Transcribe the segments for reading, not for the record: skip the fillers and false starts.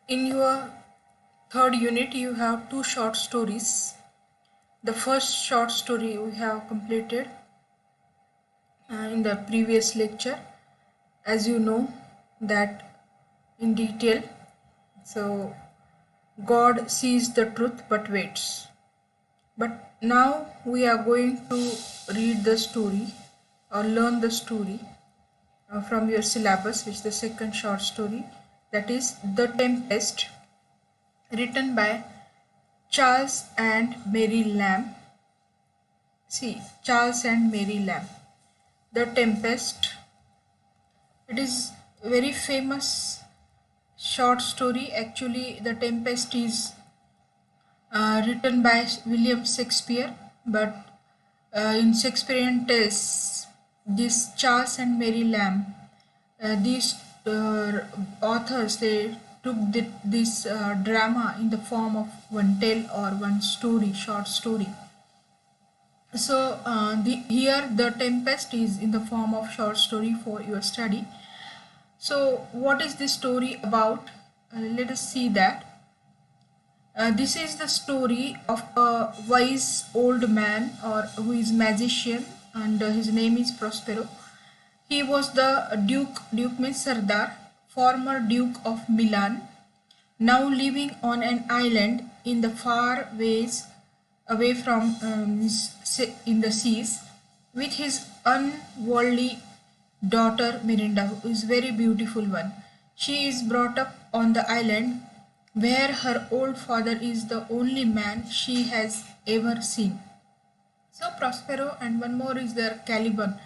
In your third unit, you have two short stories. The first short story we have completed in the previous lecture, as you know, that in detail. So, God sees the truth but waits. But now we are going to read the story or learn the story from your syllabus, which is the second short story, that is The Tempest, written by Charles and Mary Lamb. See, Charles and Mary Lamb. The Tempest. It is very famous short story. Actually, The Tempest is written by William Shakespeare, but in Shakespearean tales, this Charles and Mary Lamb, these authors, they took this drama in the form of one tale or one story, short story. So here the Tempest is in the form of short story for your study. So what is this story about? Let us see that. This is the story of a wise old man or who is magician, and his name is Prospero. He was the Duke means Sardar, former Duke of Milan, now living on an island in the far ways away from in the seas with his unworldly daughter Mirinda, who is very beautiful one. She is brought up on the island where her old father is the only man she has ever seen. So Prospero, and one more is there, Caliban.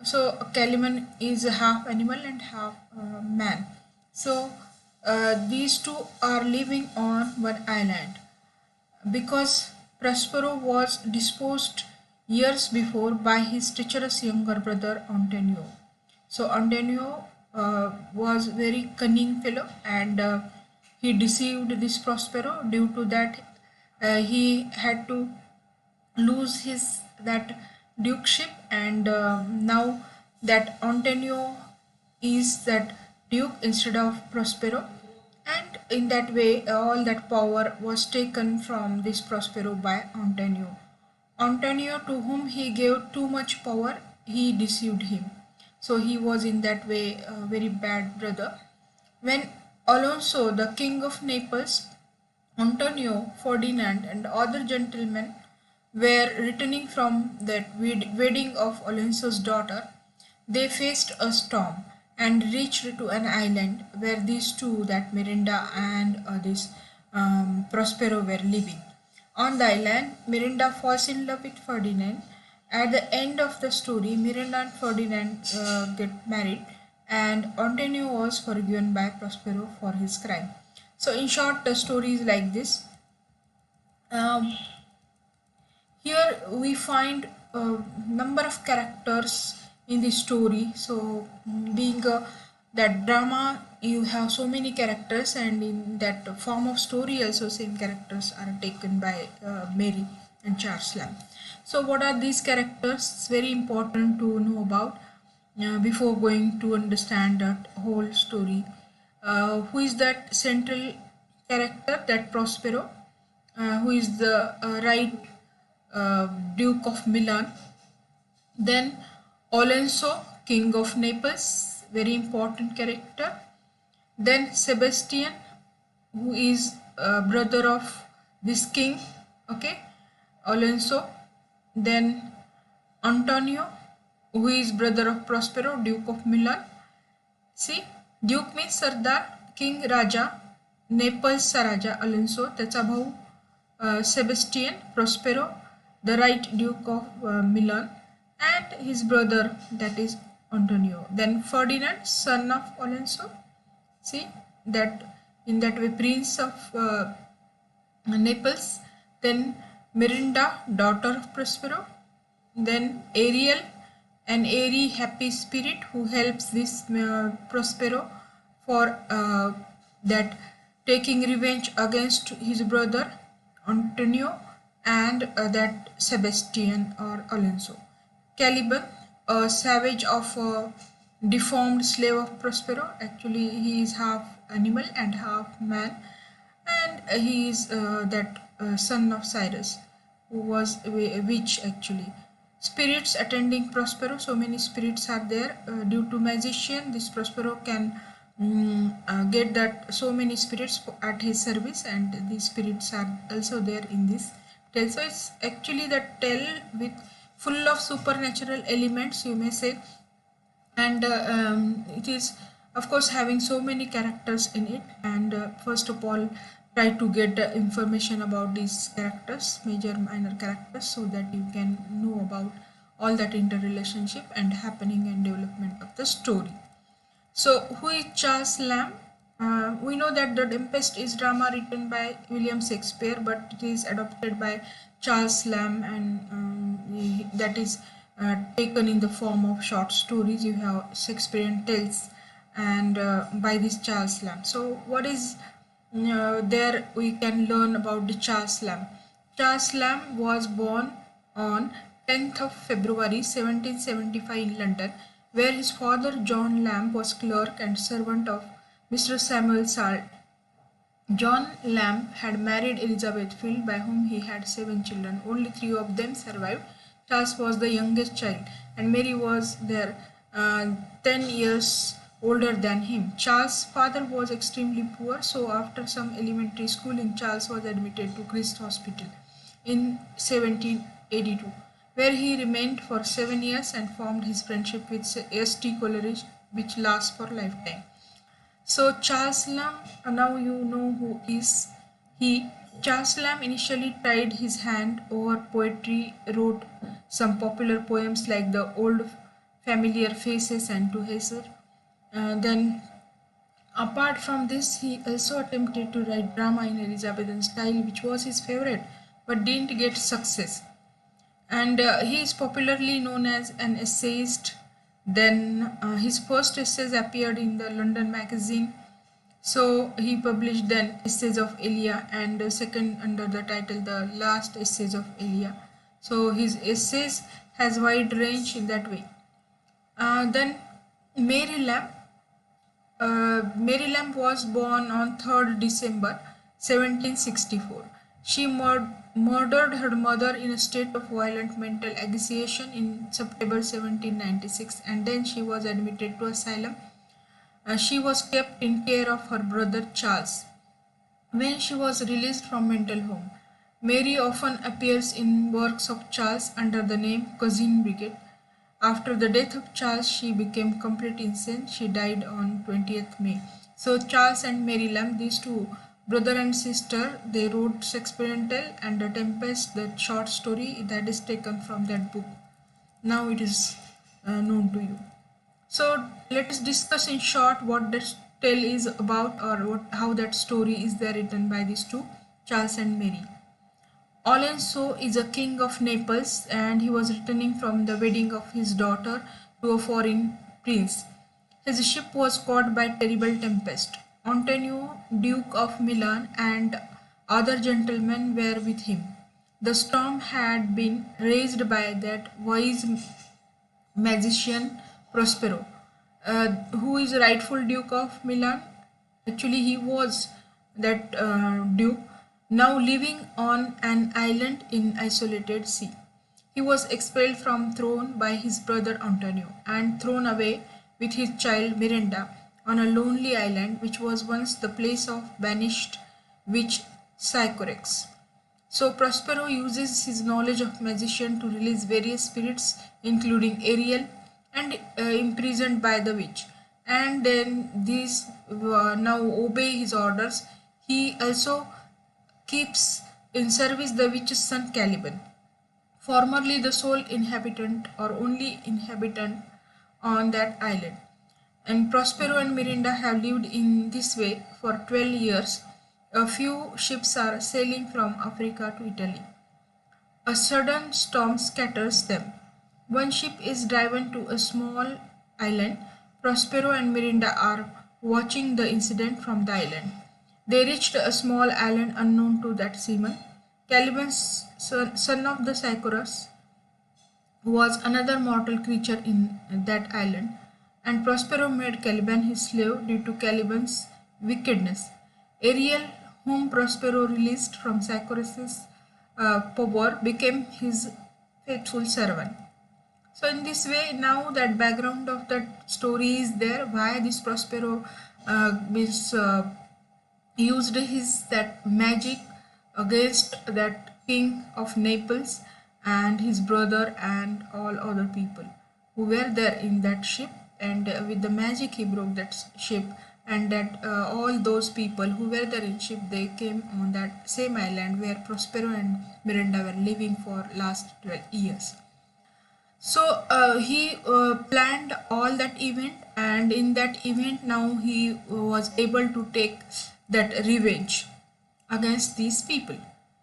So Caliban is half animal and half man. So these two are living on one island because Prospero was disposed years before by his treacherous younger brother Antonio. So Antonio was very cunning fellow, and he deceived this Prospero. Due to that, he had to lose his that dukeship, and now that Antonio is that duke instead of Prospero, and in that way all that power was taken from this Prospero by Antonio. Antonio, to whom he gave too much power, he deceived him. So he was in that way a very bad brother. When Alonso, the king of Naples, Antonio, Ferdinand, and other gentlemen were returning from that wedding of Alonso's daughter, they faced a storm and reached to an island where these two, that Mirinda and this Prospero, were living. On the island, Mirinda falls in love with Ferdinand. At the end of the story, Mirinda and Ferdinand get married, and Antonio was forgiven by Prospero for his crime. So, in short, the story is like this. Um, Here we find a number of characters in the story. So, being that drama, you have so many characters, and in that form of story also same characters are taken by Mary and Charles Lamb. So what are these characters? It's very important to know about before going to understand that whole story. Who is that central character, that Prospero, who is the right Duke of Milan. Then Alonso, King of Naples, very important character. Then Sebastian, who is brother of this king, okay, Alonso. Then Antonio, who is brother of Prospero, Duke of Milan. See, Duke means Sardar, King Raja, Naples Raja Alonso, त्याचा भाऊ Sebastian, Prospero, the right Duke of Milan, and his brother, that is Antonio. Then Ferdinand, son of Alonso. See that in that way, Prince of Naples. Then Mirinda, daughter of Prospero. Then Ariel, an airy, happy spirit who helps this Prospero for that taking revenge against his brother Antonio, and that Sebastian or Alonso. Caliban, a savage of deformed slave of Prospero. Actually, he is half animal and half man, and he is that son of Cyrus, who was a witch actually. Spirits attending Prospero. So many spirits are there. Due to magician, this Prospero can get that so many spirits at his service, and these spirits are also there in this tale. So it's actually the tale with full of supernatural elements, you may say, and it is of course having so many characters in it. And first of all, try to get information about these characters, major minor characters, so that you can know about all that interrelationship and happening and development of the story. So, who is Charles Lamb? We know that the Tempest is drama written by William Shakespeare, but it is adopted by Charles Lamb, and that is taken in the form of short stories. You have Shakespearean tales, and by this Charles Lamb. So, what is there we can learn about the Charles Lamb? Charles Lamb was born on 10th of February 1775 in London, where his father John Lamb was clerk and servant of Mr. Samuel Salt. John Lamb had married Elizabeth Field, by whom he had 7 children. Only 3 of them survived. Charles was the youngest child, and Mary was there 10 years older than him. Charles' father was extremely poor, so after some elementary schooling, Charles was admitted to Christ Hospital in 1782, where he remained for 7 years and formed his friendship with S.T. Coleridge, which lasts for lifetime. So Charles Lamb, now you know who is he. Charles Lamb initially tried his hand over poetry, wrote some popular poems like The Old Familiar Faces and To Hazer. Then apart from this, he also attempted to write drama in Elizabethan style, which was his favorite, but didn't get success. And he is popularly known as an essayist. Then his first essays appeared in the London magazine. So he published then Essays of Elia, and second under the title The Last Essays of Elia. So his essays has wide range in that way. Then Mary Lamb. Mary Lamb was born on 3rd December 1764. She murdered her mother in a state of violent mental agitation in September 1796, and then she was admitted to asylum. She was kept in care of her brother Charles. When she was released from mental home, Mary often appears in works of Charles under the name Cousin Bridget. After the death of Charles, she became complete insane. She died on 20th May. So Charles and Mary Lamb, these two brother and sister, they wrote Shakespearean tale, and The Tempest, that short story that is taken from that book. Now it is known to you. So let us discuss in short what this tale is about, or how that story is there written by these two, Charles and Mary. Alonso is a king of Naples, and he was returning from the wedding of his daughter to a foreign prince. His ship was caught by terrible tempest. Antonio, Duke of Milan, and other gentlemen were with him. The storm had been raised by that wise magician Prospero, who is rightful Duke of Milan. Actually, he was that Duke, now living on an island in isolated sea. He was expelled from throne by his brother Antonio and thrown away with his child Miranda on a lonely island which was once the place of banished witch Sycorax. So Prospero uses his knowledge of magician to release various spirits, including Ariel, and imprisoned by the witch. And then these now obey his orders. He also keeps in service the witch's son Caliban, formerly the sole inhabitant or only inhabitant on that island. And Prospero and Miranda have lived in this way for 12 years. A few ships are sailing from Africa to Italy. A sudden storm scatters them. One ship is driven to a small island. Prospero and Miranda are watching the incident from the island. They reached a small island unknown to that seaman. Caliban, son of the Sycorax, was another mortal creature in that island, and Prospero made Caliban his slave due to Caliban's wickedness. Ariel, whom Prospero released from Sacrosis' power, became his faithful servant. So in this way, now that background of that story is there, why this Prospero used his that magic against that king of Naples and his brother and all other people who were there in that ship, and with the magic he broke that ship, and that all those people who were there in ship, they came on that same island where Prospero and Miranda were living for last 12 years. So he planned all that event, and in that event now he was able to take that revenge against these people.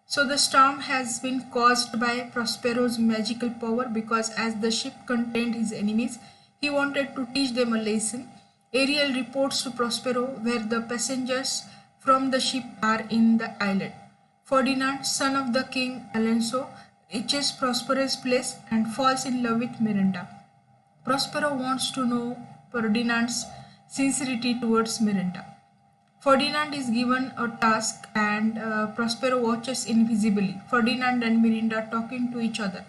So the storm has been caused by Prospero's magical power, because as the ship contained his enemies, he wanted to teach them a lesson. Ariel reports to Prospero where the passengers from the ship are in the island. Ferdinand, son of the king Alonso, reaches Prospero's place and falls in love with Miranda. Prospero wants to know Ferdinand's sincerity towards Miranda. Ferdinand is given a task, and Prospero watches invisibly Ferdinand and Miranda talking to each other.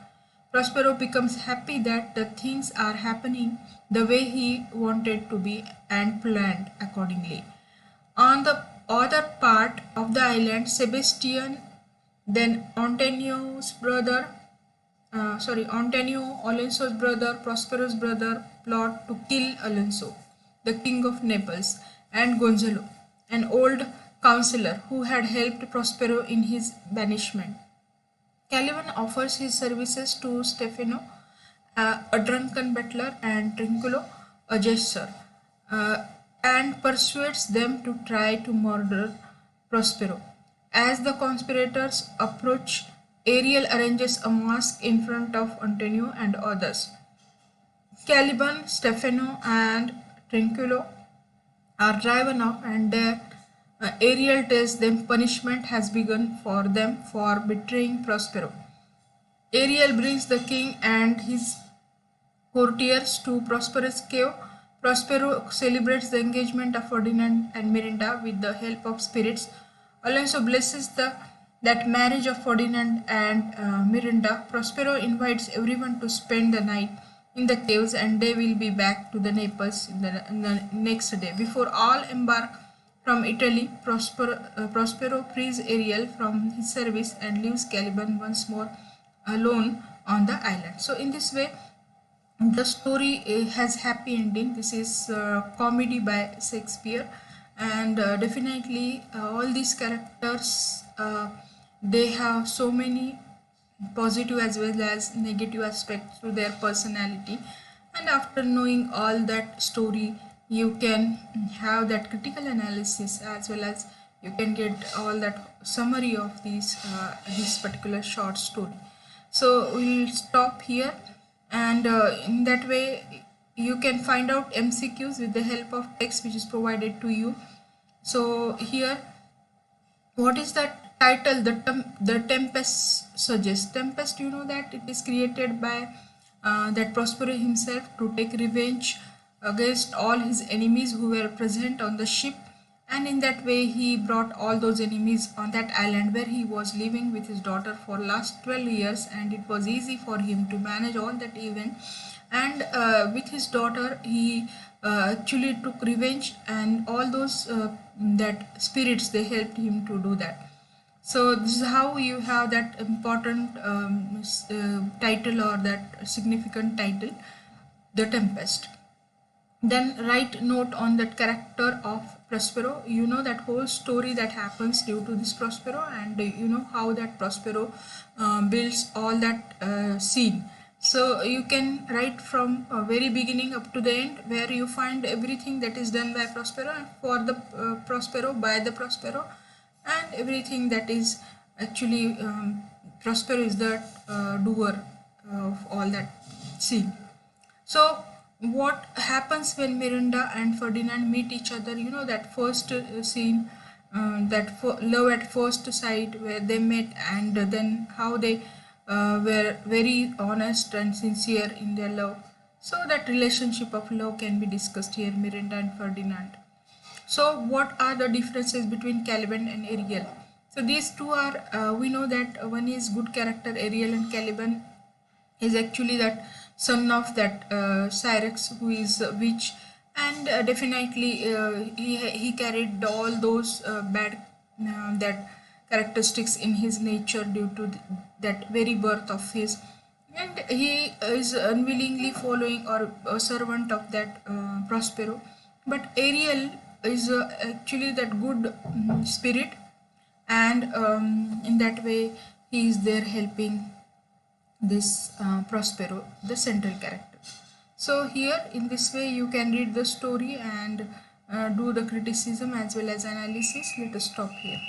Prospero becomes happy that the things are happening the way he wanted to be and planned accordingly. On the other part of the island, Sebastian, then Antonio, Alonso's brother, Prospero's brother, plot to kill Alonso, the king of Naples, and Gonzalo, an old counselor who had helped Prospero in his banishment. Caliban offers his services to Stefano, a drunken butler, and Trinculo, a jester, and persuades them to try to murder Prospero. As the conspirators approach, Ariel arranges a mask in front of Antonio and others. Caliban, Stefano, and Trinculo are driven off, and there Ariel tells them punishment has begun for them for betraying Prospero. Ariel brings the king and his courtiers to Prospero's cave. Prospero celebrates the engagement of Ferdinand and Miranda with the help of spirits. Alonso blesses that marriage of Ferdinand and Miranda. Prospero invites everyone to spend the night in the caves, and they will be back to the Naples in the next day. Before all embark from Italy, Prospero frees Ariel from his service and leaves Caliban once more alone on the island. So in this way, the story has happy ending. This is comedy by Shakespeare, and definitely all these characters, they have so many positive as well as negative aspects to their personality, and after knowing all that story, you can have that critical analysis as well as you can get all that summary of this particular short story. So we'll stop here, and in that way you can find out MCQs with the help of text which is provided to you. So here, what is that title? The Tempest suggests. Tempest, you know that it is created by that Prospero himself to take revenge against all his enemies who were present on the ship, and in that way he brought all those enemies on that island where he was living with his daughter for last 12 years, and it was easy for him to manage all that event. And with his daughter he actually took revenge, and all those that spirits, they helped him to do that. So this is how you have that important title, or that significant title, The Tempest. Then write note on that character of Prospero. You know that whole story that happens due to this Prospero, and you know how that Prospero builds all that scene. So you can write from very beginning up to the end, where you find everything that is done by Prospero and for the Prospero, by the Prospero, and everything that is actually Prospero is the doer of all that scene. So what happens when Miranda and Ferdinand meet each other? You know that first scene, love at first sight, where they met, and then how they were very honest and sincere in their love. So that relationship of love can be discussed here, Miranda and Ferdinand. So what are the differences between Caliban and Ariel? So these two are, we know that one is good character Ariel, and Caliban is actually that son of that Cyrex, who is a witch, and definitely he carried all those bad that characteristics in his nature due to that very birth of his, and he is unwillingly following or a servant of that Prospero. But Ariel is actually that good spirit, and in that way he is there helping this Prospero, the central character. So here in this way you can read the story and do the criticism as well as analysis. Let us stop here.